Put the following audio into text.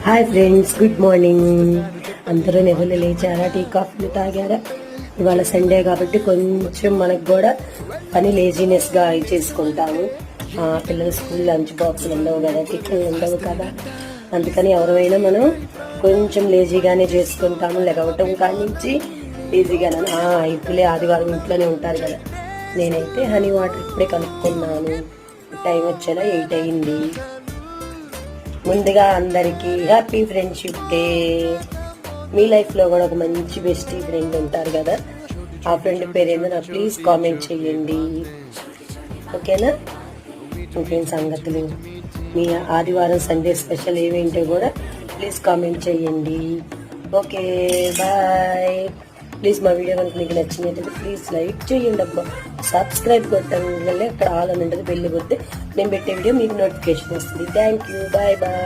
Hi friends, good morning. అందరూ నిద్రలు లేచారా? Tea కాఫీలు తాగారా? ఇవాళ సండే కాబట్టి కొంచెం మనకు కూడా పని లేజినెస్గా చేసుకుంటాము. పిల్లల స్కూల్ లంచ్ బాక్సులు ఉండవు కదా, టిఫిన్లు ఉండవు కదా, అందుకని ఎవరైనా మనం కొంచెం లేజీగానే చేసుకుంటాము. లెగవటం కానించి లేజీగానే. ఇప్పుడే ఆదివారం ఇంట్లోనే ఉంటారు కదా. నేనైతే హనీ వాటర్ ఇప్పుడే కనుక్కున్నాను. టైం వచ్చేలా 8 అయింది. ముందుగా అందరికీ హ్యాపీ ఫ్రెండ్షిప్ డే. మీ లైఫ్లో కూడా ఒక మంచి బెస్టీ ఫ్రెండ్ ఉంటారు కదా, ఆ ఫ్రెండ్ పేరు ఏమైనా ప్లీజ్ కామెంట్ చేయండి, ఓకేనా? ఇంకేం సంగతులు, మీ ఆదివారం సండే స్పెషల్ ఏమేంటో కూడా ప్లీజ్ కామెంట్ చేయండి. Okay, bye. ప్లీజ్ మా వీడియో కనుక మీకు నచ్చినట్లయితే ప్లీజ్ లైక్ చేయండి. అబ్బా, సబ్స్క్రైబ్ కొట్టడం వల్ల అక్కడ ఆల్ అని ఉంటుంది, బెల్ కొడితే నేను పెట్టే వీడియో మీకు నోటిఫికేషన్ వస్తుంది. Thank you, bye bye.